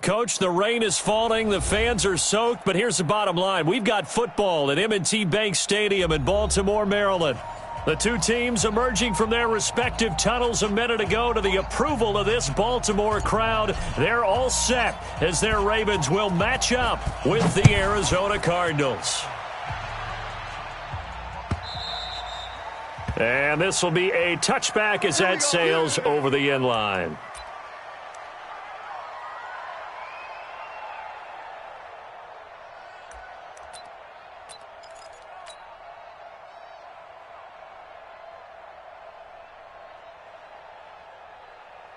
Coach, the rain is falling, the fans are soaked, but here's the bottom line. We've got football at M&T Bank Stadium in Baltimore, Maryland. The two teams emerging from their respective tunnels a minute ago to the approval of this Baltimore crowd. They're all set as their Ravens will match up with the Arizona Cardinals. And this will be a touchback as that sails over the end line.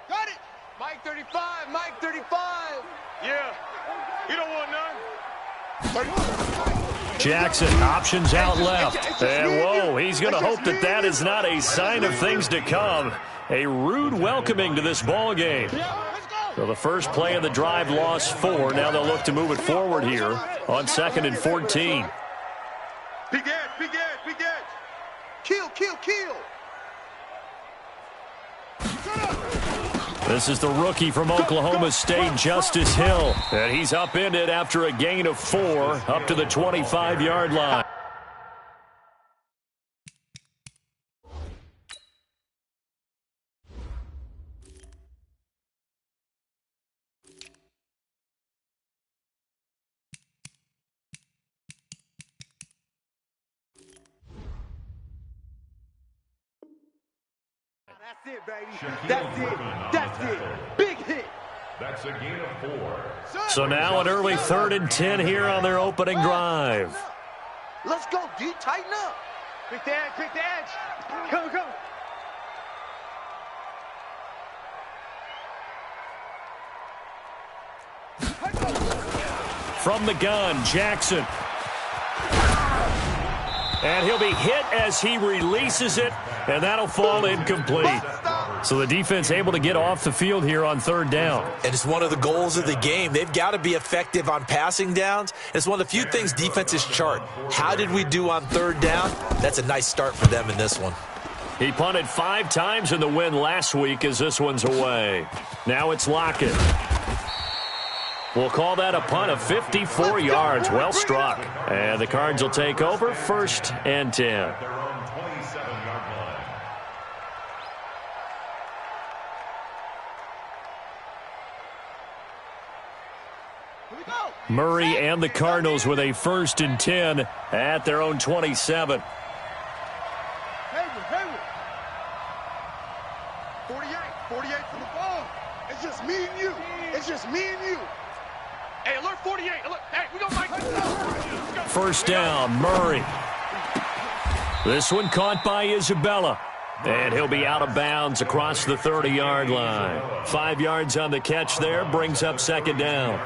Got it! Mike 35, Mike 35. Yeah, you don't want none. Jackson, options out left. And whoa, he's going to hope that that is not a sign of things to come. A rude welcoming to this ball game. So the first play of the drive lost 4. Now they'll look to move it forward here on 2nd and 14. Big edge, big edge, big edge. Kill, kill, kill. This is the rookie from Oklahoma State, Justice Hill. And he's upended after a gain of 4 up to the 25-yard line. That's it, baby. That's it. That's it. Big hit. That's a gain of 4. So now an early 3rd and 10 here on their opening drive. Let's go, D. Tighten up. Quick the edge, quick the edge. Come, come. From the gun, Jackson. And he'll be hit as he releases it, and that'll fall incomplete. So the defense able to get off the field here on 3rd down. And it's one of the goals of the game. They've got to be effective on passing downs. It's one of the few things defenses chart. How did we do on 3rd down? That's a nice start for them in this one. He punted 5 times in the win last week as this one's away. Now it's Lockett. We'll call that a punt of 54 yards. Well struck. And the Cards will take over 1st and 10. Murray and the Cardinals with a 1st and 10 at their own 27. 48 for the ball. It's just me and you. It's just me and you. Hey, alert 48. Alert. Hey, we got Mike. 1st down, Murray. This one caught by Isabella. And he'll be out of bounds across the 30-yard line. 5 yards on the catch there, brings up 2nd down.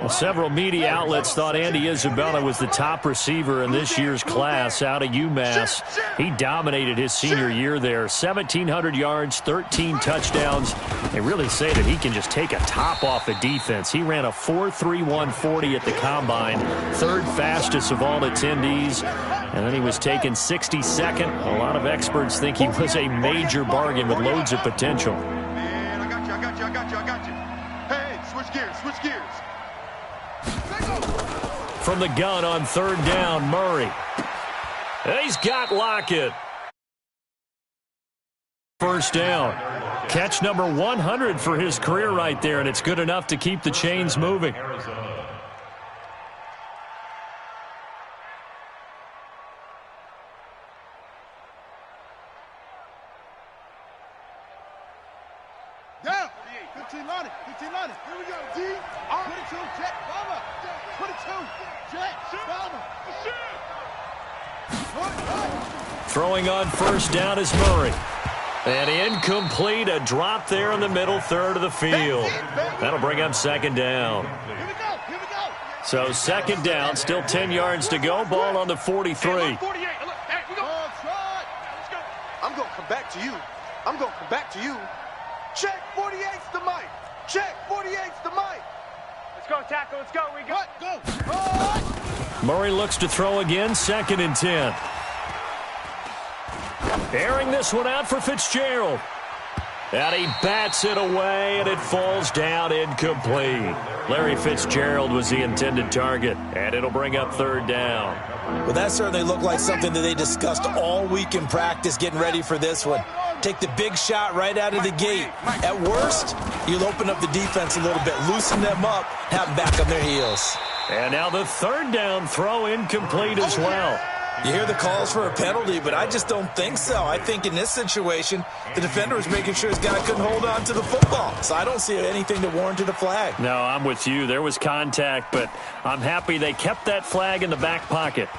Well, several media outlets thought Andy Isabella was the top receiver in this year's class out of UMass. He dominated his senior year there. 1,700 yards, 13 touchdowns. They really say that he can just take a top off a defense. He ran a 4.31 40 at the Combine, 3rd fastest of all attendees. And then he was taken 62nd. A lot of experts think he was a major bargain with loads of potential. Man, I got you. Hey, switch gears. From the gun on 3rd down, Murray. He's got Lockett. 1st down. Catch number 100 for his career right there, and it's good enough to keep the chains moving. Down. 15 on it. Here we go, D. Put it to Jet. Bomber. Put it to Jet. Bomber. Throwing on 1st down is Murray. And incomplete, a drop there in the middle 3rd of the field. That'll bring up 2nd down. Here we go. So 2nd down, still 10 yards to go. Ball on the 43. Hey, 48. Alert. Hey, we go. Let's go. I'm going to come back to you. Check 48's the mic. Check 48's the mic. Let's go, tackle. Let's go. We go. Go. Murray looks to throw again, 2nd and 10. Airing this one out for Fitzgerald. And he bats it away, and it falls down incomplete. Larry Fitzgerald was the intended target, and it'll bring up third down. Well, that certainly looked like something that they discussed all week in practice getting ready for this one. Take the big shot right out of the gate. At worst, you'll open up the defense a little bit, loosen them up, have them back on their heels. And now the third down throw incomplete as well. You hear the calls for a penalty, but I just don't think so. I think in this situation, the defender was making sure his guy couldn't hold on to the football. So I don't see anything that warranted a flag. No, I'm with you. There was contact, but I'm happy they kept that flag in the back pocket.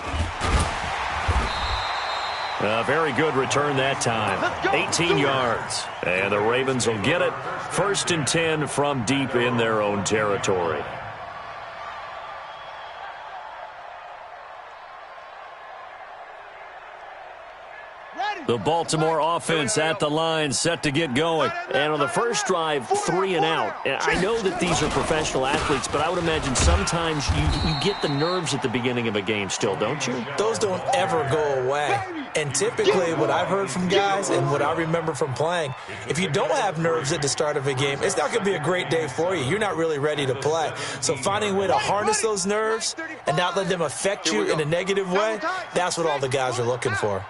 A very good return that time. 18 yards. And the Ravens will get it. 1st and 10 from deep in their own territory. The Baltimore offense at the line, set to get going. And on the first drive, 3 and out. And I know that these are professional athletes, but I would imagine sometimes you get the nerves at the beginning of a game still, don't you? Those don't ever go away. And typically what I've heard from guys and what I remember from playing, if you don't have nerves at the start of a game, it's not going to be a great day for you. You're not really ready to play. So finding a way to harness those nerves and not let them affect you in a negative way, that's what all the guys are looking for.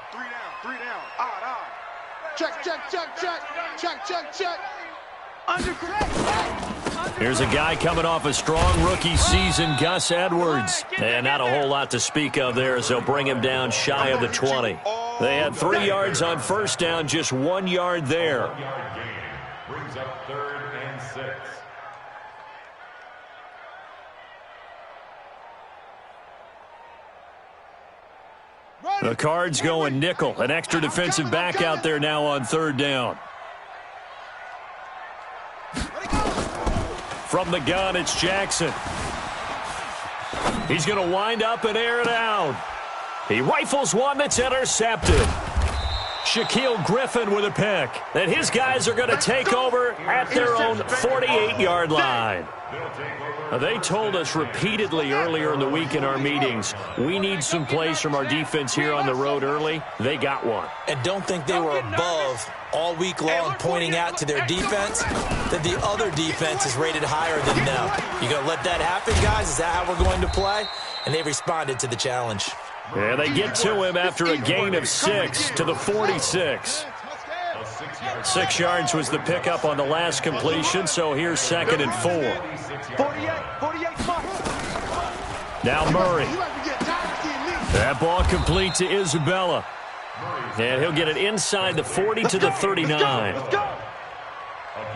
Check, check, check, check. Check, check, check. Here's a guy coming off a strong rookie season, Gus Edwards. And not a whole lot to speak of there as they'll bring him down shy of the 20. They had 3 yards on first down, just 1 yard there. Brings up 3rd and 6. The Cards going nickel. An extra defensive back out there now on 3rd down. From the gun, it's Jackson. He's going to wind up and air it out. He rifles one that's intercepted. Shaquille Griffin with a pick. And his guys are going to take over at their own 48-yard line. They told us repeatedly earlier in the week in our meetings, we need some plays from our defense here on the road early. They got one. And don't think they were above all week long pointing out to their defense that the other defense is rated higher than them. You going to let that happen, guys? Is that how we're going to play? And they responded to the challenge. And they get to him after a gain of 6 to the 46. 6 yards was the pickup on the last completion, so here's 2nd and 4. 48 Now Murray. That ball complete to Isabella. And he'll get it inside the 40 to the 39.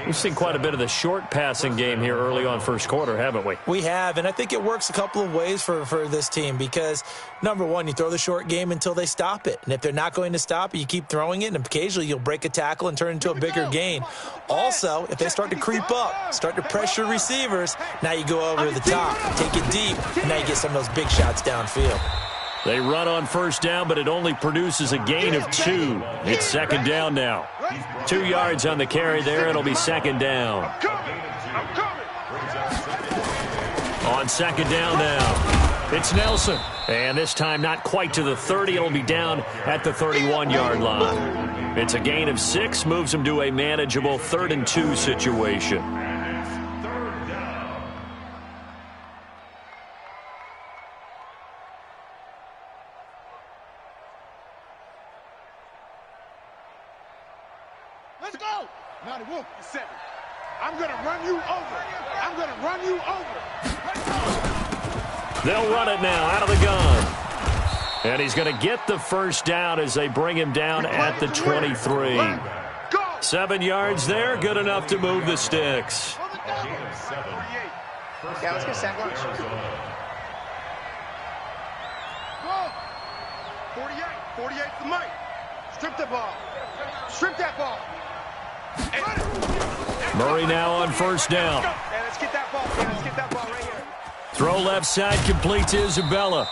We've seen quite a bit of the short passing game here early on first quarter, haven't we? We have, and I think it works a couple of ways for this team because, number one, you throw the short game until they stop it. And if they're not going to stop it, you keep throwing it, and occasionally you'll break a tackle and turn it into a bigger gain. Also, if they start to creep up, start to pressure receivers, now you go over the top, take it deep, and now you get some of those big shots downfield. They run on first down, but it only produces a gain of 2. It's 2nd down now. 2 yards on the carry there. It'll be 2nd down. On 2nd down now, it's Nelson. And this time not quite to the 30. It'll be down at the 31-yard line. It's a gain of 6, moves him to a manageable 3rd and 2 situation. Let's go. Now the Wolf is 7. I'm going to run you over. I'm going to run you over. They'll run it now out of the gun. And he's going to get the first down as they bring him down at the 23. 7 yards there, good enough to move the sticks. Yeah, let's get sack lunch. 48 for Mike. Strip the ball. Strip that ball. Murray now on first down. Hey, let's get that ball. Yeah, let's get that ball right here. Throw left side complete to Isabella.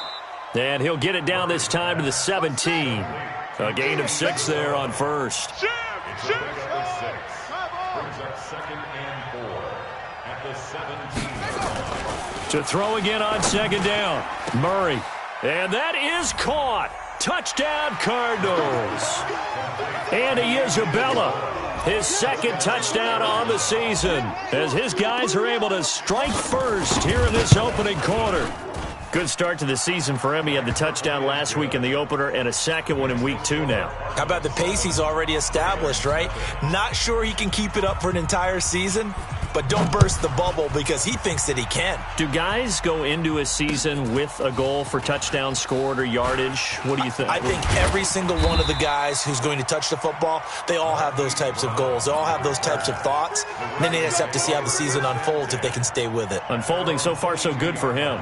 And he'll get it down this time to the 17. A gain of 6 there on first. Brings up 2nd and 4 at the 17. To throw again on 2nd down. Murray. And that is caught. Touchdown, Cardinals. Andy Isabella, his second touchdown on the season, as his guys are able to strike first here in this opening quarter. Good start to the season for him. He had the touchdown last week in the opener and a second one in week 2 now. How about the pace he's already established, right? Not sure he can keep it up for an entire season, but don't burst the bubble because he thinks that he can. Do guys go into a season with a goal for touchdown scored or yardage? What do you think? I think every single one of the guys who's going to touch the football, they all have those types of goals. They all have those types of thoughts. And then they just have to see how the season unfolds if they can stay with it. Unfolding so far so good for him.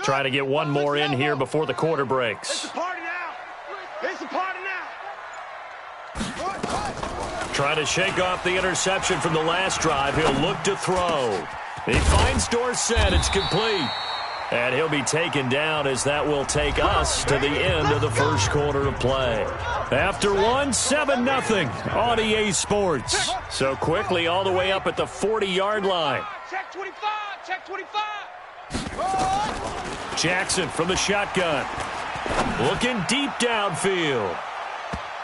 Try to get one more in here before the quarter breaks. It's a party now. It's a party now. Try to shake off the interception from the last drive. He'll look to throw. He finds Dorsett. It's complete. And he'll be taken down as that will take us to the end of the first quarter of play. After one, 7-0 on EA Sports. So quickly all the way up at the 40-yard line. Check 25. Check 25. Jackson from the shotgun. Looking deep downfield.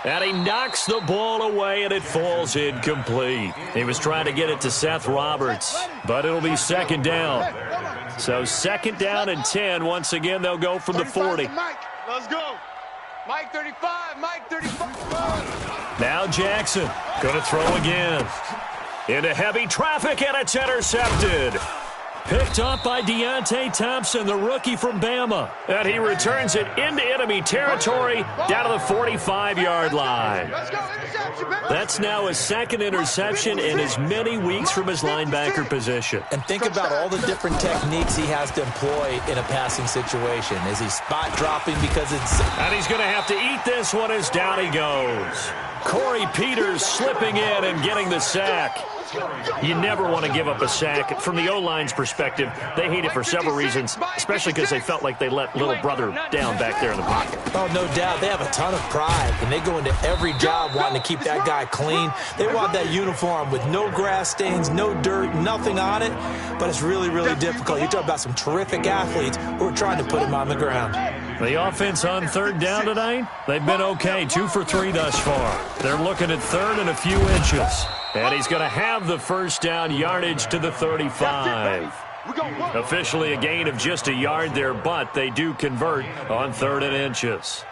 And he knocks the ball away, and it falls incomplete. He was trying to get it to Seth Roberts, but it'll be second down. So second down and 10. Once again, they'll go from the 40. Let's go. Mike 35. Mike 35. Now Jackson going to throw again. Into heavy traffic, and it's intercepted. Picked off by Deontay Thompson, the rookie from Bama. And he returns it into enemy territory down to the 45-yard line. That's now his second interception in as many weeks from his linebacker position. And think about all the different techniques he has to employ in a passing situation. Is he spot dropping because it's... And he's going to have to eat this one as down he goes. Corey Peters slipping in and getting the sack. You never want to give up a sack. From the O-line's perspective, they hate it for several reasons, especially because they felt like they let little brother down back there in the pocket. Oh, no doubt. They have a ton of pride, and they go into every job wanting to keep that guy clean. They want that uniform with no grass stains, no dirt, nothing on it, but it's really, really difficult. You're talking about some terrific athletes who are trying to put him on the ground. The offense on third down tonight, they've been okay, 2 for 3 thus far. They're looking at third and a few inches. And he's going to have the first down, yardage to the 35. Officially a gain of just a yard there, but they do convert on third and inches.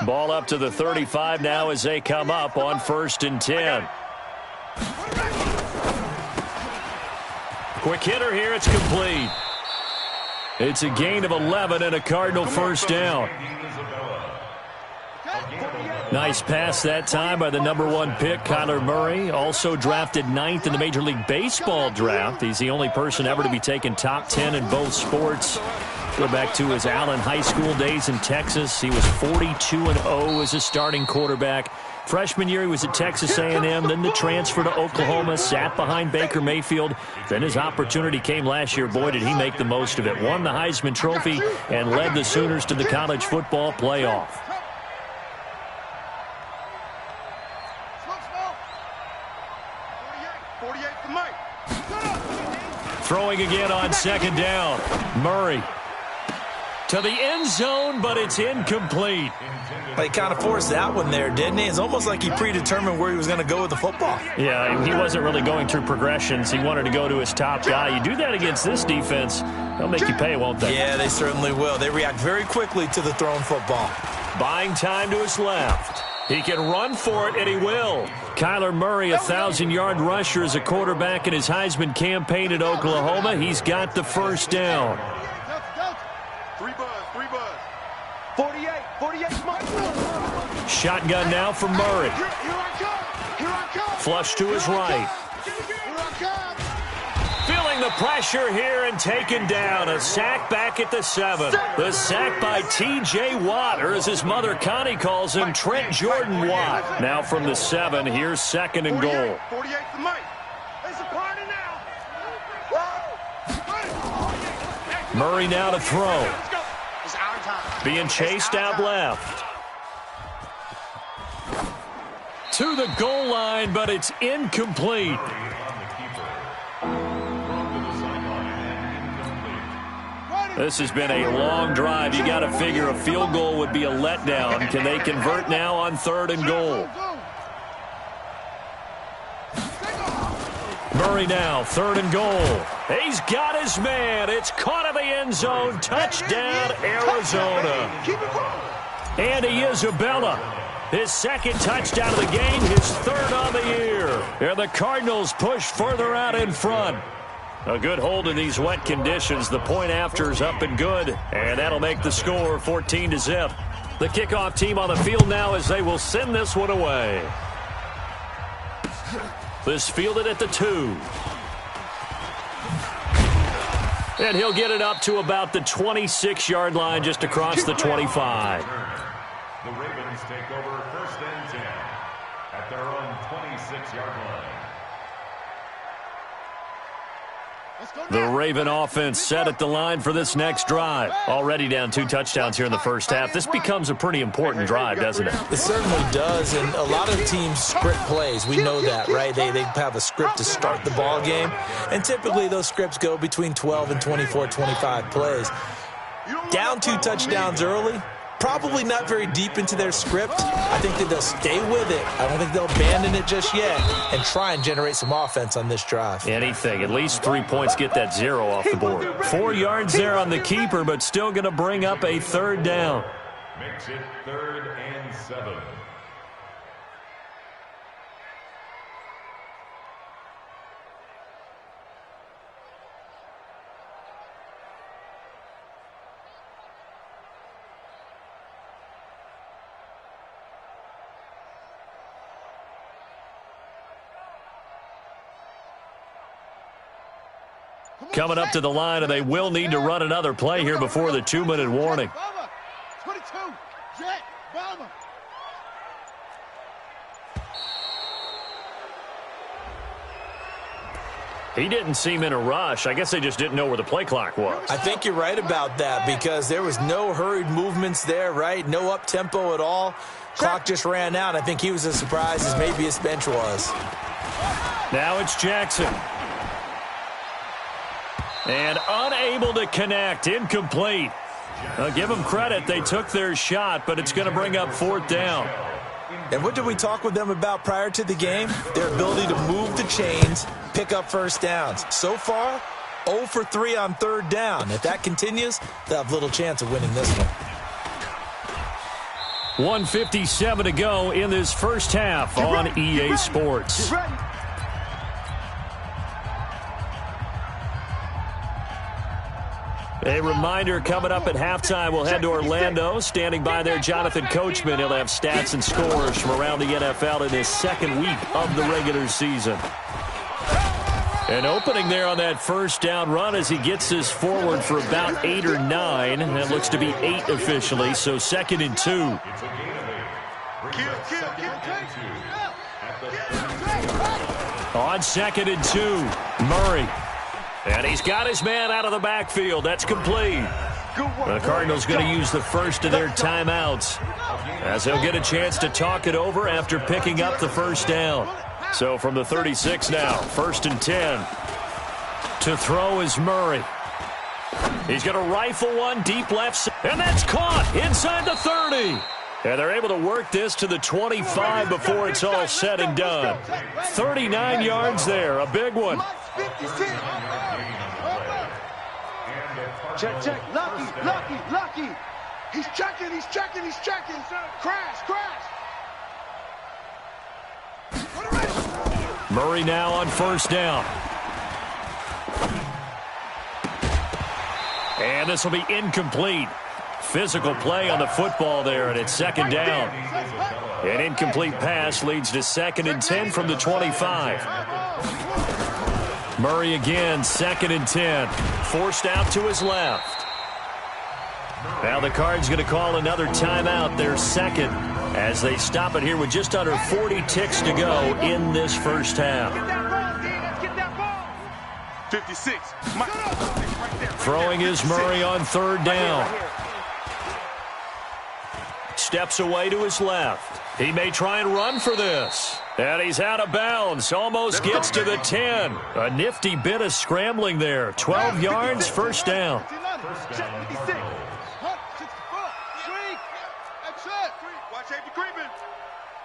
Ball up to the 35 now as they come up on 1st and 10. Quick hitter here, it's complete. It's a gain of 11 and a Cardinal first down. Nice pass that time by the #1 pick, Kyler Murray. Also drafted 9th in the Major League Baseball draft. He's the only person ever to be taken top 10 in both sports. Go back to his Allen High School days in Texas. He was 42-0 as a starting quarterback. Freshman year, he was at Texas A&M, then the transfer to Oklahoma, sat behind Baker Mayfield. Then his opportunity came last year. Boy, did he make the most of it. Won the Heisman Trophy and led the Sooners to the college football playoff. Throwing again on second down. Murray to the end zone, but it's incomplete. He kind of forced that one there, didn't he? It's almost like he predetermined where he was going to go with the football. Yeah, he wasn't really going through progressions. He wanted to go to his top guy. You do that against this defense, they'll make you pay, won't they? Yeah, they certainly will. They react very quickly to the thrown football. Buying time to his left. He can run for it, and he will. Kyler Murray, a 1,000-yard rusher as a quarterback in his Heisman campaign at Oklahoma. He's got the first down. 3 buzz. 48, Shotgun now for Murray. Here I come. Flush to his right. Feeling the pressure here and taken down. A sack back at the 7. The sack by T.J. Watt, or as his mother Connie calls him, Trent Jordan Watt. Now from the 7, here's 2nd and goal. 48 to Mike. It's a party now. Murray now to throw. Let's go. It's our time. Being chased out left. To the goal line, but it's incomplete. This has been a long drive. You got to figure a field goal would be a letdown. Can they convert now on 3rd and goal? Murray now, 3rd and goal. He's got his man. It's caught in the end zone. Touchdown, Arizona. Andy Isabella, his 2nd touchdown of the game, his 3rd on the year. And the Cardinals push further out in front. A good hold in these wet conditions. The point after is up and good, and that'll make the score 14-0. The kickoff team on the field now as they will send this one away. This fielded at the 2. And he'll get it up to about the 26-yard line just across the 25. The Ravens take over 1st and 10 at their own 26-yard line. The Raven offense set at the line for this next drive. Already down 2 touchdowns here in the first half. This becomes a pretty important drive, doesn't it? It certainly does, and a lot of teams script plays. We know that, right? They have a script to start the ball game, and typically those scripts go between 12 and 24, 25 plays. Down 2 touchdowns early, probably not very deep into their script. I think that they'll stay with it. I don't think they'll abandon it just yet and try and generate some offense on this drive. Anything. At least 3 points, get that 0 off the board. 4 yards there on the keeper, but still going to bring up a 3rd down. Makes it 3rd and 7. Coming up to the line, and they will need to run another play here before the 2-minute warning. 22, Jet, Bomber. He didn't seem in a rush. I guess they just didn't know where the play clock was. I think you're right about that because there was no hurried movements there, right? No up-tempo at all. Clock just ran out. I think he was as surprised as maybe his bench was. Now it's Jackson. And unable to connect. Incomplete. I'll give them credit. They took their shot, but it's going to bring up 4th down. And what did we talk with them about prior to the game? Their ability to move the chains, pick up first downs. So far, 0 for 3 on 3rd down. If that continues, they'll have little chance of winning this one. 1:57 to go in this first half on EA Sports. A reminder, coming up at halftime, we'll head to Orlando. Standing by there, Jonathan Coachman. He'll have stats and scores from around the NFL in his 2nd week of the regular season. And opening there on that 1st down run as he gets this forward for about 8 or 9. That looks to be 8 officially, so 2nd and 2. On 2nd and 2, Murray. And he's got his man out of the backfield. That's complete. The Cardinals going to use the first of their timeouts as they'll get a chance to talk it over after picking up the 1st down. So from the 36 now, 1st and 10. To throw is Murray. He's going to rifle one deep left, and that's caught inside the 30. And they're able to work this to the 25 before it's all said and done. 39 yards there, a big one. Check, check. Lucky. He's checking. Crash. Murray now on 1st down. And this will be incomplete. Physical play on the football there, and it's 2nd down. An incomplete pass leads to 2nd and 10 from the 25. Murray again, 2nd and 10. Forced out to his left. Now the Cards going to call another timeout, their 2nd, as they stop it here with just under 40 ticks to go in this first half. Get that ball, 56. Throwing is Murray on third down. Steps away to his left. He may try and run for this. And he's out of bounds. Almost gets to the 10. A nifty bit of scrambling there. 12 yards, first down. Watch safety creeping.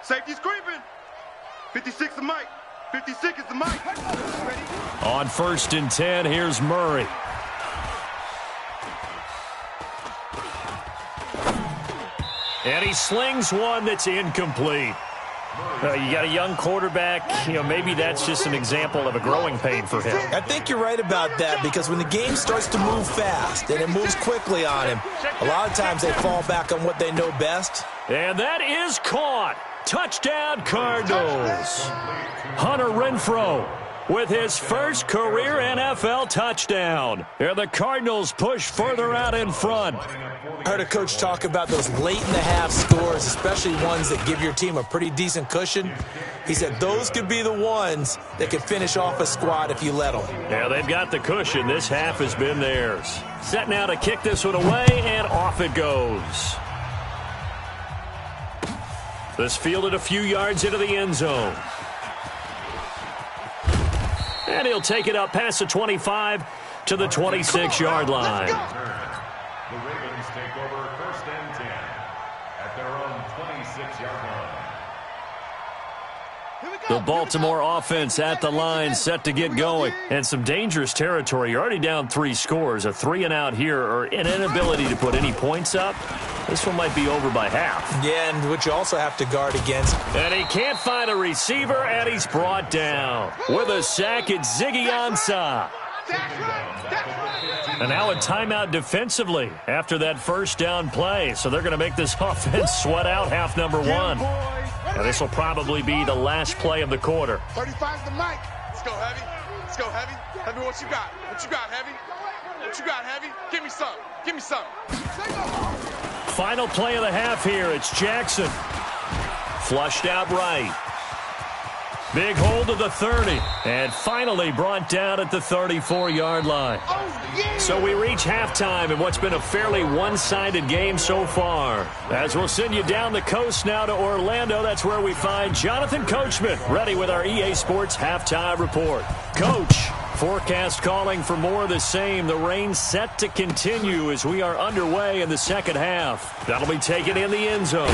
Safety's creeping. 56 the mic. 56 is the mic. On first and 10, here's Murray. And he slings one that's incomplete. You got a young quarterback. Maybe that's just an example of a growing pain for him. I think you're right about that, because when the game starts to move fast and it moves quickly on him, a lot of times they fall back on what they know best. And that is caught. Touchdown, Cardinals. Hunter Renfrow with his first career NFL touchdown. And the Cardinals push further out in front. I heard a coach talk about those late-in-the-half scores, especially ones that give your team a pretty decent cushion. He said those could be the ones that could finish off a squad if you let them. Yeah, they've got the cushion. This half has been theirs. Set now to kick this one away, and off it goes. This fielded a few yards into the end zone. And he'll take it up past the 25 to the 26-yard line. The Ravens take over first and 10 at their own 26-yard line. The Baltimore offense at the line, set to get going. And some dangerous territory. You're already down 3 scores. A 3-and-out here, or an inability to put any points up. This one might be over by half. Yeah, and which you also have to guard against. And he can't find a receiver, and he's brought down. With a sack, it's Ziggy Ansah. And now a timeout defensively after that first down play. So they're going to make this offense sweat out half number 1. And this will probably be the last play of the quarter. 35's the mic. Let's go, Heavy. Let's go, Heavy. Heavy, what you got? What you got, Heavy? What you got, Heavy? Give me some. Give me some. Final play of the half here. It's Jackson. Flushed out right. Big hold of the 30. And finally brought down at the 34-yard line. So we reach halftime in what's been a fairly one-sided game so far. As we'll send you down the coast now to Orlando, that's where we find Jonathan Coachman, ready with our EA Sports halftime report. Coach, forecast calling for more of the same. The rain set to continue as we are underway in the second half. That'll be taken in the end zone.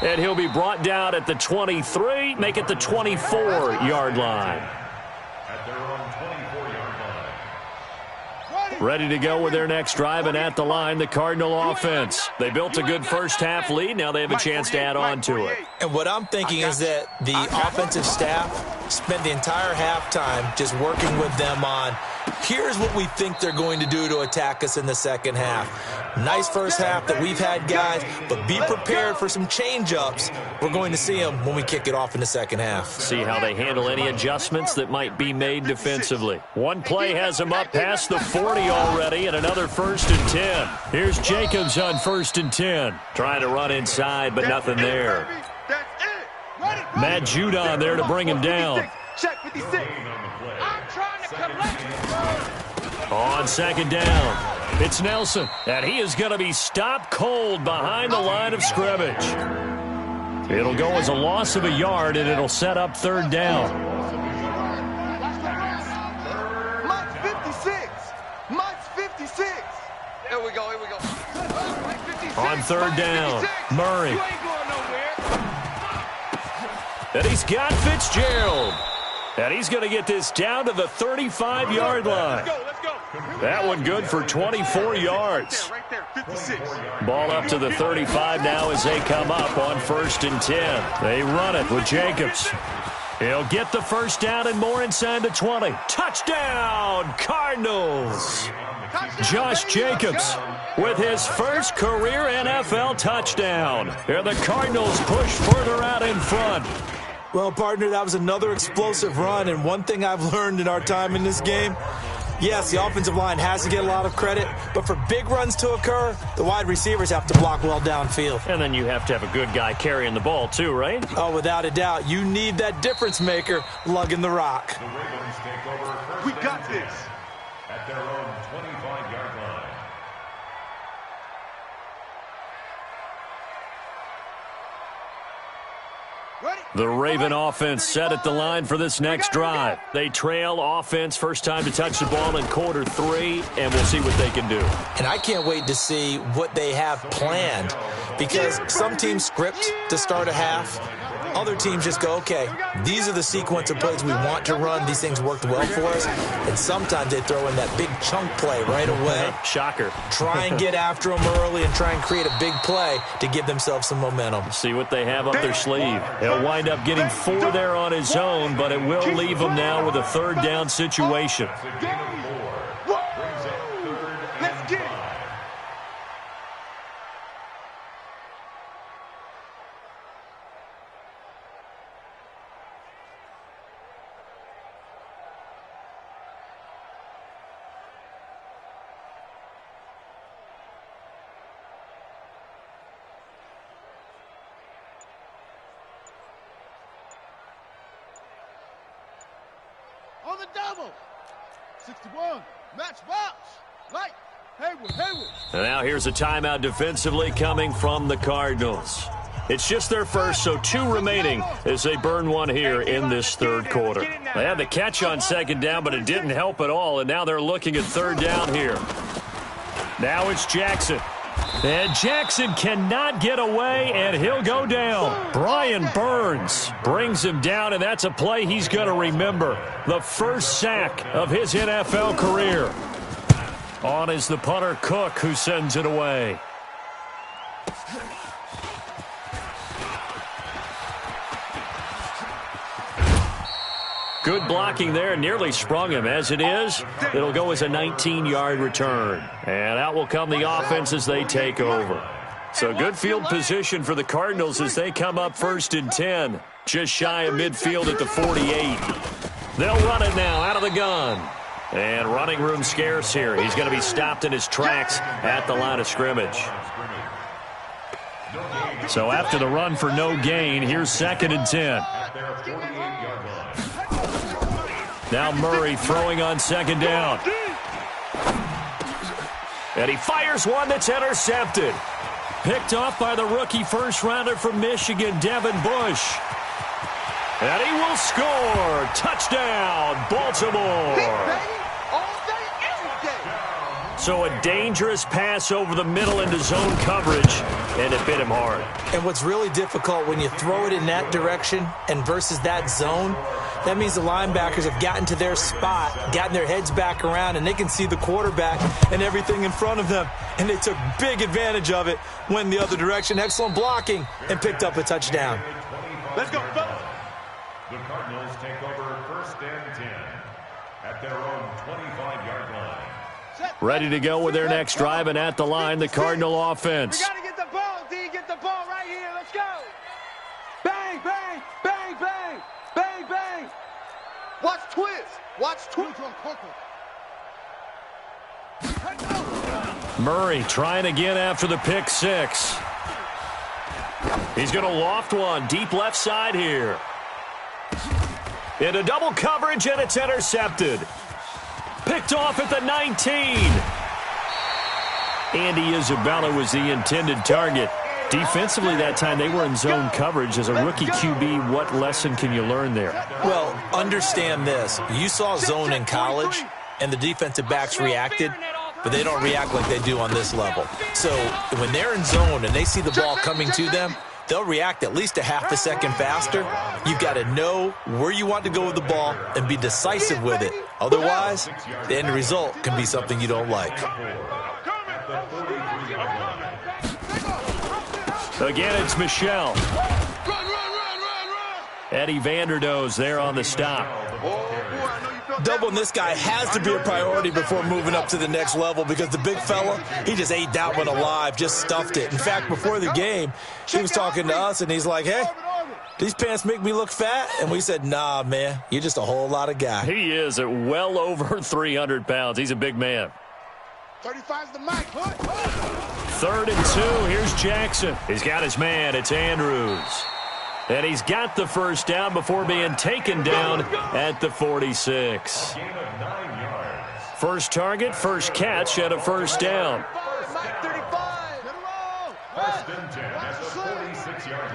And he'll be brought down at the 23, make it the 24-yard line. At their own 24-yard line. Ready to go with their next drive, and at the line, the Cardinal offense. They built a good first-half lead. Now they have a chance to add on to it. And what I'm thinking is that the offensive staff spent the entire halftime just working with them on, here's what we think they're going to do to attack us in the second half. Nice first half that we've had, guys, but be prepared for some change-ups. We're going to see them when we kick it off in the second half. See how they handle any adjustments that might be made defensively. One play has them up past the 40 already, and another first and 10. Here's Jacobs on first and 10. Trying to run inside, but nothing there. Matt Judon there to bring him down. Check 56. I'm trying to collect. On second down, it's Nelson, and he is going to be stopped cold behind the line of scrimmage. It'll go as a loss of a yard, and it'll set up third down. Mike's 56. Mike's 56. Here we go. On third down, Murray. You ain't going nowhere. And he's got Fitzgerald. And he's going to get this down to the 35-yard line. Let's go. That one good for 24 yards. Right there, 56. Ball up to the 35 now as they come up on first and 10. They run it with Jacobs. He'll get the first down and more inside the 20. Touchdown, Cardinals. Josh Jacobs with his first career NFL touchdown. And the Cardinals push further out in front. Well, partner, that was another explosive run, and one thing I've learned in our time in this game, yes, the offensive line has to get a lot of credit, but for big runs to occur, the wide receivers have to block well downfield. And then you have to have a good guy carrying the ball too, right? Oh, without a doubt. You need that difference maker lugging the rock. The Ravens take over first We got and 10 this. at their own 25-yard line. The Raven offense set at the line for this next drive. They trail offense, first time to touch the ball in quarter 3, and we'll see what they can do. And I can't wait to see what they have planned, because some teams script to start a half. Other teams just go, okay, these are the sequence of plays we want to run. These things worked well for us. And sometimes they throw in that big chunk play right away. Shocker. Try and get after them early and try and create a big play to give themselves some momentum. See what they have up their sleeve. He'll wind up getting 4 there on his own, but it will leave him now with a third down situation. Let's get it. On the double. 61. Match box. Light. Hayward. And now here's a timeout defensively coming from the Cardinals. It's just their first, so 2 remaining as they burn one here in this third quarter. They had the catch on second down, but it didn't help at all, and now they're looking at third down here. Now it's Jackson. And Jackson cannot get away, and he'll go down. Brian Burns brings him down, and that's a play he's going to remember. The first sack of his NFL career. On is the punter, Cook, who sends it away. Good blocking there, nearly sprung him. As it is, it'll go as a 19-yard return. And out will come the offense as they take over. So good field position for the Cardinals as they come up first and 10. Just shy of midfield at the 48. They'll run it now out of the gun. And running room scarce here. He's going to be stopped in his tracks at the line of scrimmage. So after the run for no gain, here's second and 10. Now Murray throwing on second down. And he fires one that's intercepted. Picked off by the rookie first-rounder from Michigan, Devin Bush. And he will score. Touchdown, Baltimore. So a dangerous pass over the middle into zone coverage, and it bit him hard. And what's really difficult when you throw it in that direction and versus that zone, that means the linebackers have gotten to their spot, gotten their heads back around, and they can see the quarterback and everything in front of them. And they took big advantage of it, went the other direction. Excellent blocking, and picked up a touchdown. Let's go, fellas. The Cardinals take over first and 10 at their own 25-yard line. Ready to go with their next drive, and at the line, the Cardinal offense. We got to get the ball, D. Get the ball right here. Let's go. Bang, bang, bang, bang, bang, bang. Watch twist. Watch twist. Murray trying again after the pick six. He's going to loft one deep left side here. Into double coverage, and it's intercepted. Picked off at the 19. Andy Isabella was the intended target. Defensively that time, they were in zone coverage. As a rookie QB, what lesson can you learn there? Well, understand this. You saw zone in college, and the defensive backs reacted, but they don't react like they do on this level. So when they're in zone and they see the ball coming to them, they'll react at least a half a second faster. You've got to know where you want to go with the ball and be decisive with it. Otherwise, the end result can be something you don't like. Again, it's Michelle. Eddie Vanderdoes there on the stop. Doubling this guy has to be a priority before moving up to the next level, because the big fella, he just ate that one alive, just stuffed it. In fact, before the game, he was talking to us, and he's like, hey, these pants make me look fat? And we said, nah, man, you're just a whole lot of guy. He is at well over 300 pounds. He's a big man. 35's the mic. Third and 2. Here's Jackson. He's got his man. It's Andrews. And he's got the first down before being taken down at the 46. First target, first catch, and a first down. First and 10 at the 46-yard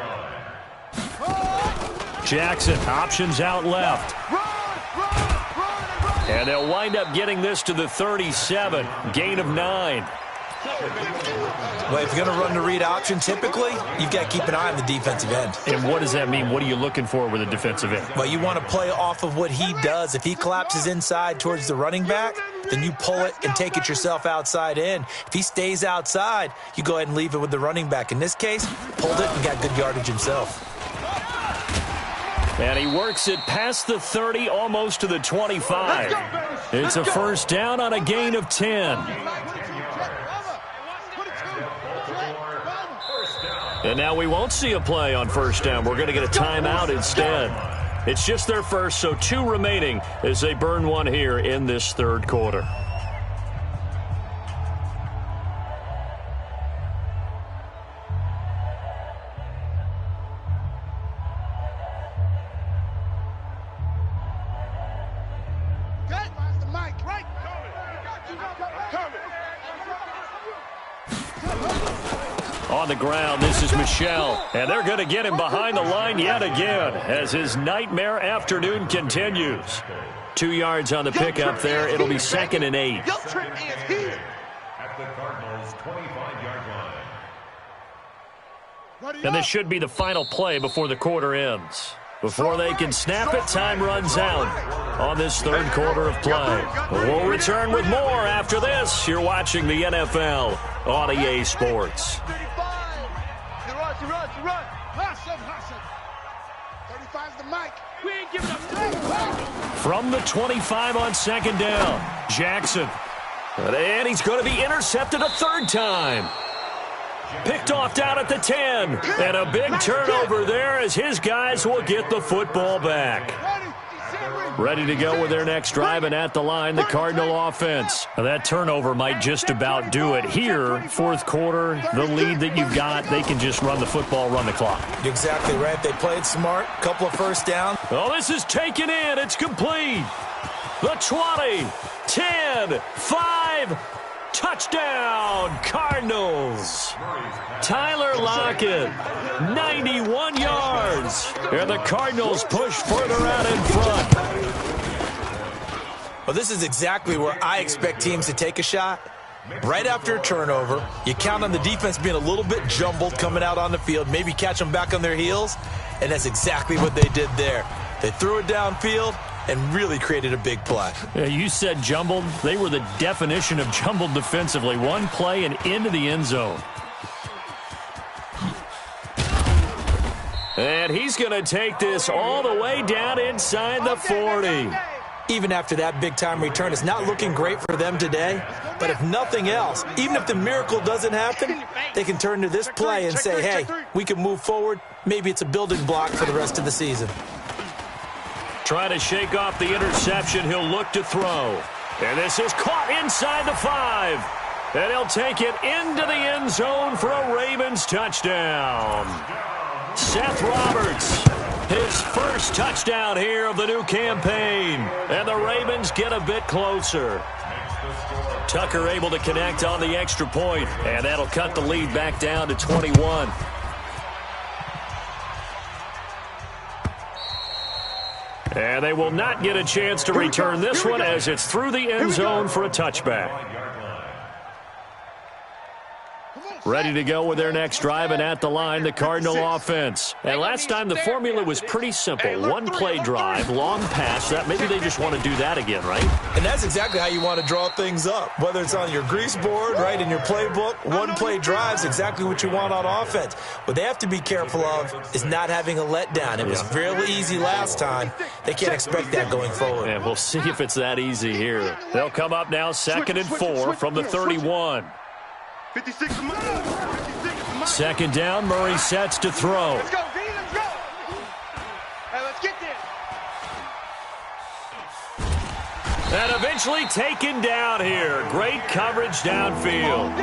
line. Jackson options out left. And they'll wind up getting this to the 37. Gain of 9. Well, if you're going to run the read option, typically, you've got to keep an eye on the defensive end. And what does that mean? What are you looking for with a defensive end? Well, you want to play off of what he does. If he collapses inside towards the running back, then you pull it and take it yourself outside in. If he stays outside, you go ahead and leave it with the running back. In this case, pulled it and got good yardage himself. And he works it past the 30, almost to the 25. It's a first down on a gain of 10. And now we won't see a play on first down. We're going to get a timeout instead. It's just their first, so 2 remaining as they burn one here in this third quarter. On the ground, this is Michel, and they're going to get him behind the line yet again as his nightmare afternoon continues. 2 yards on the pickup there. It'll be 2nd and 8. At the Cardinals' 25-yard line. And this should be the final play before the quarter ends. Before they can snap it, time runs out on this third quarter of play. We'll return with more after this. You're watching the NFL on EA Sports. From the 25 on 2nd down, Jackson. And he's going to be intercepted a 3rd time. Picked off down at the 10. And a big turnover there as his guys will get the football back. Ready to go with their next drive, and at the line, the Cardinal offense. Now, that turnover might just about do it. Here, 4th quarter, the lead that you've got, they can just run the football, run the clock. Exactly right. They played smart. Couple of first downs. Oh, this is taken in. It's complete. The 20, 10, 5, touchdown, Cardinals. Tyler Lockett, 91 yards. And the Cardinals push further out in front. Well, this is exactly where I expect teams to take a shot. Right after a turnover, you count on the defense being a little bit jumbled coming out on the field, maybe catch them back on their heels, and that's exactly what they did there. They threw it downfield and really created a big play. Yeah, you said jumbled. They were the definition of jumbled defensively. One play and into the end zone. And he's going to take this all the way down inside the 40. Even after that big-time return, it's not looking great for them today. But if nothing else, even if the miracle doesn't happen, they can turn to this play and say, hey, we can move forward. Maybe it's a building block for the rest of the season. Trying to shake off the interception. He'll look to throw. And this is caught inside the 5. And he'll take it into the end zone for a Ravens touchdown. Seth Roberts, his first touchdown here of the new campaign. And the Ravens get a bit closer. Tucker able to connect on the extra point, and that'll cut the lead back down to 21. And they will not get a chance to return this one as it's through the end zone for a touchback. Ready to go with their next drive, and at the line, the Cardinal offense. And last time, the formula was pretty simple. One play drive, long pass. That maybe they just want to do that again, right? And that's exactly how you want to draw things up. Whether it's on your grease board, right, in your playbook, one play drive is exactly what you want on offense. What they have to be careful of is not having a letdown. It was fairly easy last time. They can't expect that going forward. And we'll see if it's that easy here. They'll come up now 2nd and 4 from the 31. 56. 2nd down, Murray sets to throw. Let's go, D, let's go. Hey, let's get there. And eventually taken down here. Great coverage downfield.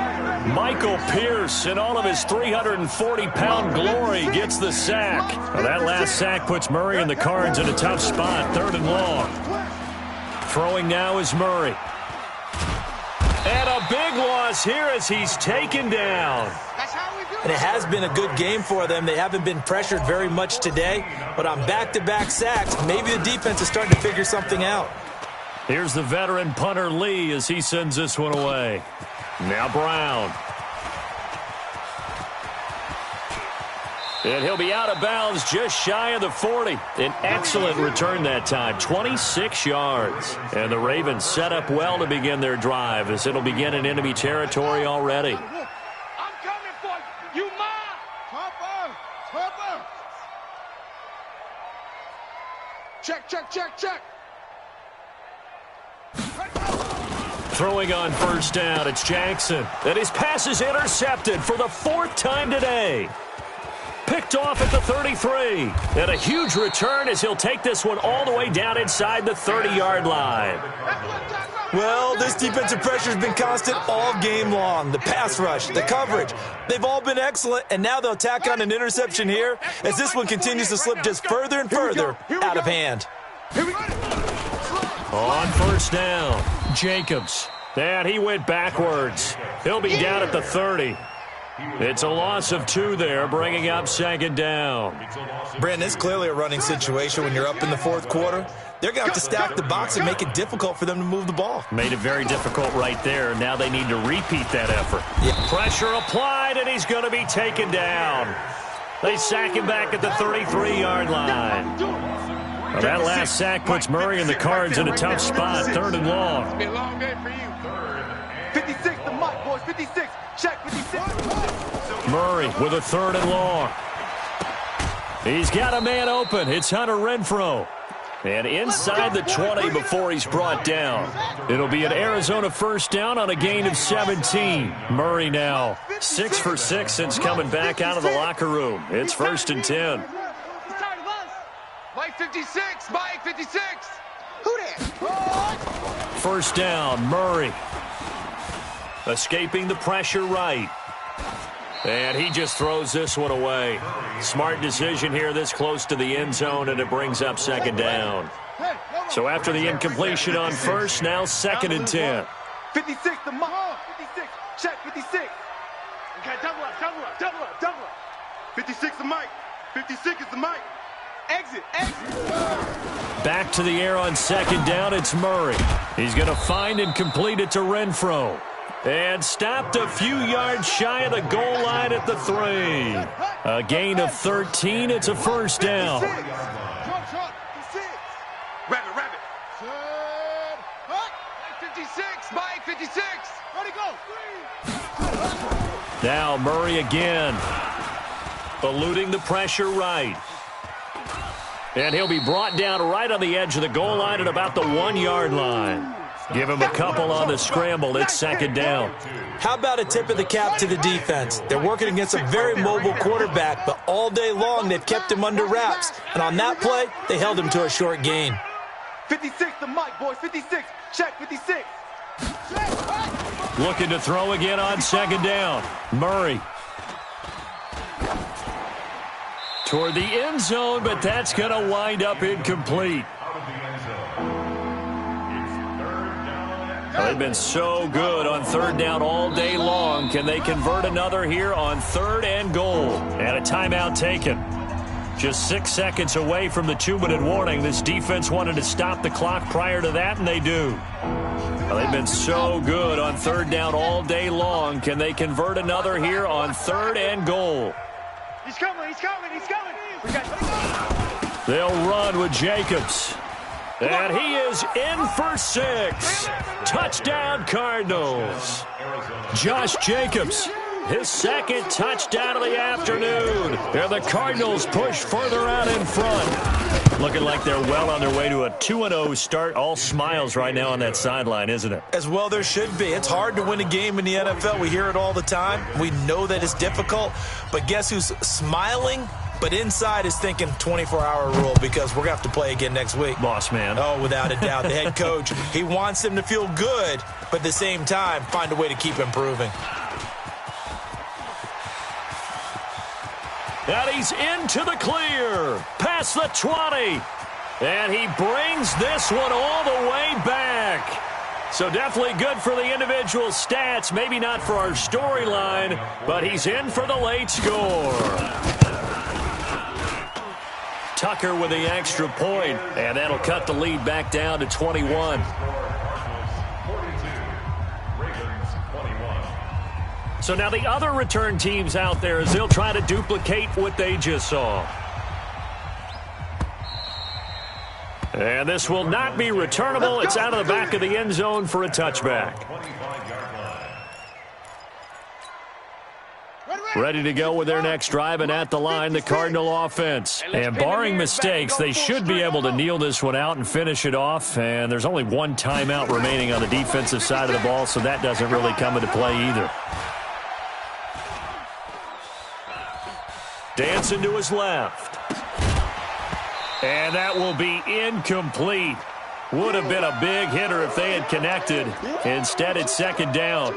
Michael Pierce, in all of his 340-pound glory, gets the sack. Well, that last sack puts Murray and the Cards in a tough spot, 3rd and long. Throwing now is Murray. loss here as he's taken down. And it has been a good game for them. They haven't been pressured very much today, but on back-to-back sacks, maybe the defense is starting to figure something out. Here's the veteran punter Lee as he sends this one away. Now Brown. And he'll be out of bounds just shy of the 40. An excellent return that time, 26 yards. And the Ravens set up well to begin their drive as it'll begin in enemy territory already. I'm coming for you. You mine. Topper. Check. Throwing on first down, it's Jackson. And his pass is intercepted for the 4th time today. Picked off at the 33. And a huge return as he'll take this one all the way down inside the 30-yard line. Well, this defensive pressure has been constant all game long. The pass rush, the coverage, they've all been excellent, and now they'll tack on an interception here as this one continues to slip just further and further out of hand. On first down, Jacobs. And he went backwards. He'll be down at the 30. It's a loss of 2 there, bringing up 2nd down. Brandon, it's clearly a running situation when you're up in the 4th quarter. They're going to have to stack the box and make it difficult for them to move the ball. Made it very difficult right there. Now they need to repeat that effort. Yeah. Pressure applied, and he's going to be taken down. They sack him back at the 33-yard line. Well, that last sack puts Murray and the Cards in a tough spot, 3rd and long. It's been a long day for you. 56, the mic, boys. 56. Check 56. Murray with a 3rd and long. He's got a man open. It's Hunter Renfrow. And inside the 20 before he's brought down. It'll be an Arizona first down on a gain of 17. Murray now 6 for 6 since coming back out of the locker room. It's 1st and 10. Mike 56. Mike 56. Who that? First down, Murray. Escaping the pressure right. And he just throws this one away. Smart decision here this close to the end zone, and it brings up 2nd down. So after the incompletion on first, now 2nd and 10. 56, the mic. 56. Check 56. Okay, double up. 56, the mic. 56 is the mic. Exit. Back to the air on 2nd down, it's Murray. He's going to find and complete it to Renfrow. And stopped a few yards shy of the goal line at the 3. A gain of 13. It's a first down. Rabbit. 56. Mike 56. Ready, go. Now Murray again. Eluding the pressure right. And he'll be brought down right on the edge of the goal line at about the 1-yard line. Give him a couple on the scramble. It's 2nd down. How about a tip of the cap to the defense? They're working against a very mobile quarterback, but all day long they've kept him under wraps. And on that play, they held him to a short gain. 56, the mic, boys. 56. Check 56. Looking to throw again on 2nd down. Murray. Toward the end zone, but that's going to wind up incomplete. They've been so good on 3rd down all day long. Can they convert another here on 3rd and goal? And a timeout taken. Just 6 seconds away from the 2-minute warning. This defense wanted to stop the clock prior to that, and they do. Well, they've been so good on 3rd down all day long. Can they convert another here on 3rd and goal? He's coming. They'll run with Jacobs. And he is in for 6. Touchdown, Cardinals. Josh Jacobs, his 2nd touchdown of the afternoon. And the Cardinals push further out in front. Looking like they're well on their way to a 2-0 start. All smiles right now on that sideline, isn't it? As well there should be. It's hard to win a game in the NFL. We hear it all the time. We know that it's difficult. But guess who's smiling? But inside is thinking 24-hour rule because we're going to have to play again next week. Boss man. Oh, without a doubt. The head coach, he wants them to feel good, but at the same time, find a way to keep improving. And he's into the clear. Past the 20. And he brings this one all the way back. So definitely good for the individual stats. Maybe not for our storyline, but he's in for the late score. Tucker with the extra point, and that'll cut the lead back down to 21. So now the other return teams out there as they'll try to duplicate what they just saw. And this will not be returnable. It's out of the back of the end zone for a touchback. Ready to go with their next drive, and at the line, the Cardinal offense. And barring mistakes, they should be able to kneel this one out and finish it off. And there's only one timeout remaining on the defensive side of the ball, so that doesn't really come into play either. Dancing to his left. And that will be incomplete. Would have been a big hitter if they had connected. Instead, it's second down.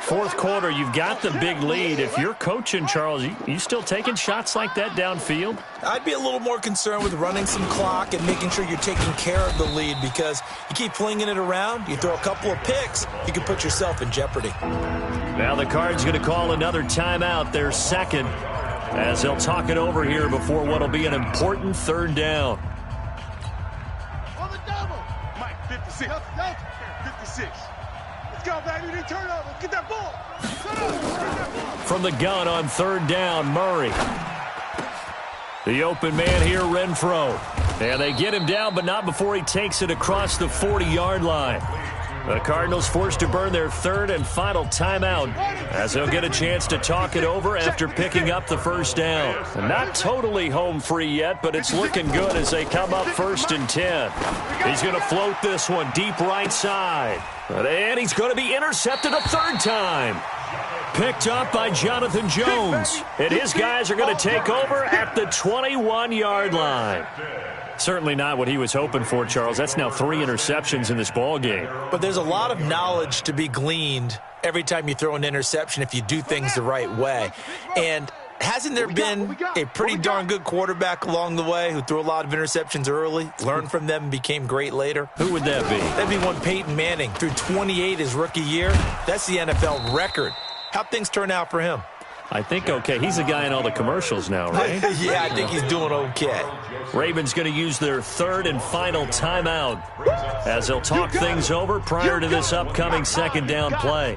Fourth quarter, you've got the big lead. If you're coaching, Charles, you still taking shots like that downfield? I'd be a little more concerned with running some clock and making sure you're taking care of the lead, because you keep flinging it around, you throw a couple of picks, you can put yourself in jeopardy. Now the Cards going to call another timeout, their second, as they'll talk it over here before what will be an important third down. On the double. Mike, 56. 56. Let's go, baby. They turn over. Get that ball. From the gun on third down, Murray. The open man here, Renfro. And they get him down, but not before he takes it across the 40-yard line. The Cardinals forced to burn their third and final timeout as they'll get a chance to talk it over after picking up the first down. Not totally home free yet, but it's looking good as they come up 1st and 10. He's going to float this one deep right side. And he's going to be intercepted a third time. Picked up by Jonathan Jones. And his guys are going to take over at the 21-yard line. Certainly not what he was hoping for, Charles. That's now 3 interceptions in this ball game. But there's a lot of knowledge to be gleaned every time you throw an interception if you do things the right way. And hasn't there been a pretty darn good quarterback along the way who threw a lot of interceptions early, learned from them, and became great later? Who would that be? That'd be one Peyton Manning. Threw 28 his rookie year. That's the NFL record. How'd things turn out for him? I think okay. He's the guy in all the commercials now, right? Yeah, I think he's doing okay. Ravens going to use their third and final timeout as they'll talk things over prior to this upcoming second down play.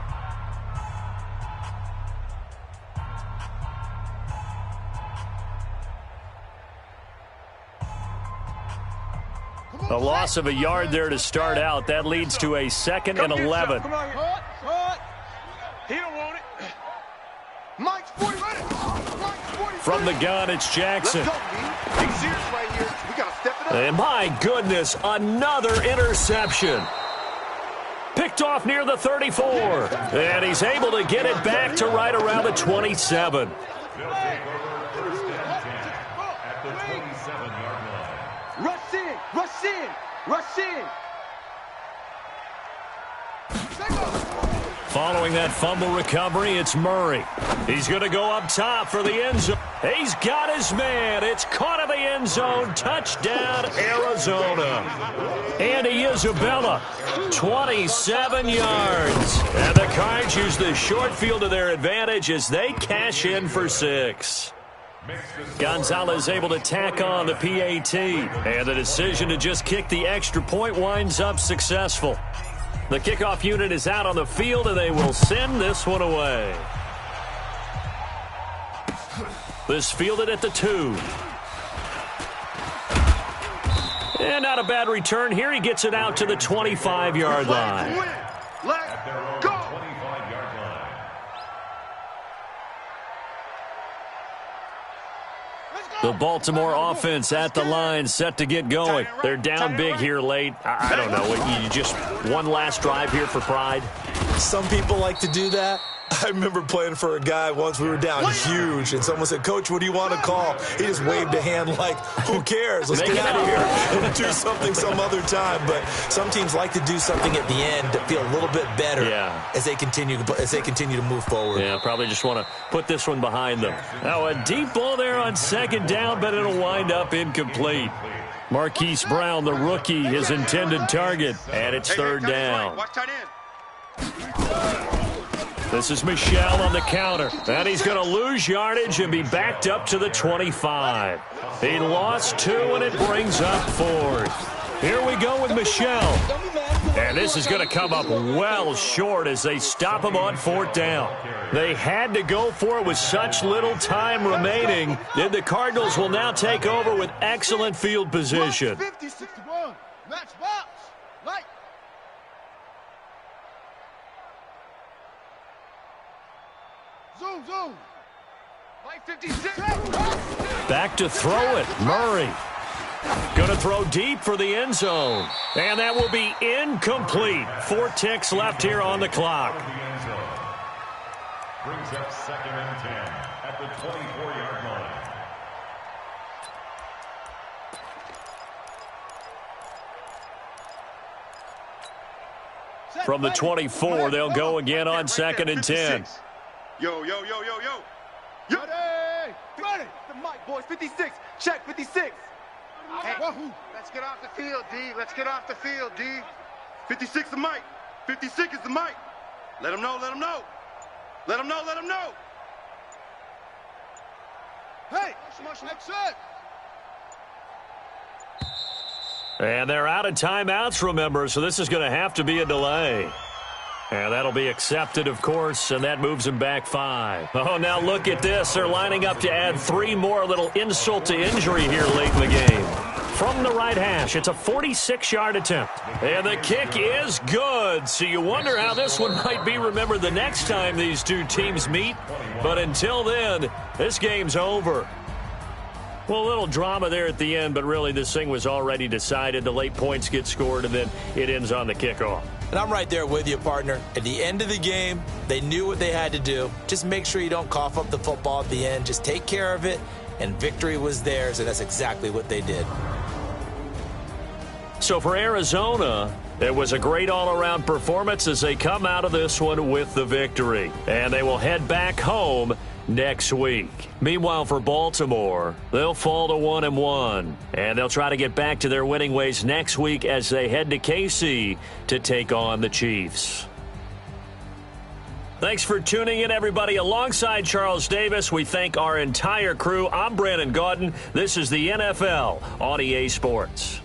A loss of a yard there to start out. That leads to a 2nd and 11. Come on. He don't want it. Mike's 40. From the gun, it's Jackson. Let's go, B. Be serious right here. We got to step it up. And my goodness, another interception. Picked off near the 34. And he's able to get it back to right around the 27. Rush in. Rush in. Rush in. Following that fumble recovery, it's Murray. He's going to go up top for the end zone. He's got his man. It's caught in the end zone. Touchdown, Arizona. Andy Isabella, 27 yards. And the Cards use the short field to their advantage as they cash in for 6. Gonzalez able to tack on the PAT. And the decision to just kick the extra point winds up successful. The kickoff unit is out on the field, and they will send this one away. This fielded at the 2. And not a bad return here. He gets it out to the 25-yard line. Let's go. The Baltimore offense at the line, set to get going. They're down big here late. I don't know. You just one last drive here for pride? Some people like to do that. I remember playing for a guy once. We were down huge, and someone said, "Coach, what do you want to call?" He just waved a hand like, "Who cares? Let's get out of here and do something some other time." But some teams like to do something at the end to feel a little bit better as they continue to move forward. Yeah, probably just want to put this one behind them. Now a deep ball there on second down, but it'll wind up incomplete. Marquise Brown, the rookie, his intended target, and it's third down. Watch tight end. This is Michel on the counter. And he's going to lose yardage and be backed up to the 25. He lost 2, and it brings up 4th. Here we go with Michel. And this is going to come up well short as they stop him on 4th down. They had to go for it with such little time remaining. And the Cardinals will now take over with excellent field position. 50-61. Match box. Light. Zoom, zoom. Light 56. Back to throw it. Murray. Going to throw deep for the end zone. And that will be incomplete. 4 ticks left here on the clock. Brings up 2nd and 10 at the 24-yard line. From the 24, they'll go again on 2nd and 10. Yo, yo, yo, yo, yo. Ready. Ready. The mic, boys. 56. Check 56. Hey, let's get off the field, D. Let's get off the field, D. 56 the mic. 56 is the mic. Let him know, let him know. Let him know, let him know. Hey, that's it. And they're out of timeouts, remember, so this is going to have to be a delay. And that'll be accepted, of course, and that moves them back 5. Oh, now look at this. They're lining up to add 3 more, little insult to injury here late in the game. From the right hash, it's a 46-yard attempt. And the kick is good. So you wonder how this one might be remembered the next time these two teams meet. But until then, this game's over. Well, a little drama there at the end, but really this thing was already decided. The late points get scored, and then it ends on the kickoff. And I'm right there with you, partner. At the end of the game, they knew what they had to do. Just make sure you don't cough up the football at the end. Just take care of it, and victory was theirs, and that's exactly what they did. So for Arizona, it was a great all-around performance as they come out of this one with the victory. And they will head back home next week. Meanwhile, for Baltimore, they'll fall to 1-1. And they'll try to get back to their winning ways next week as they head to KC to take on the Chiefs. Thanks for tuning in, everybody. Alongside Charles Davis, we thank our entire crew. I'm Brandon Gaudin. This is the NFL on EA Sports.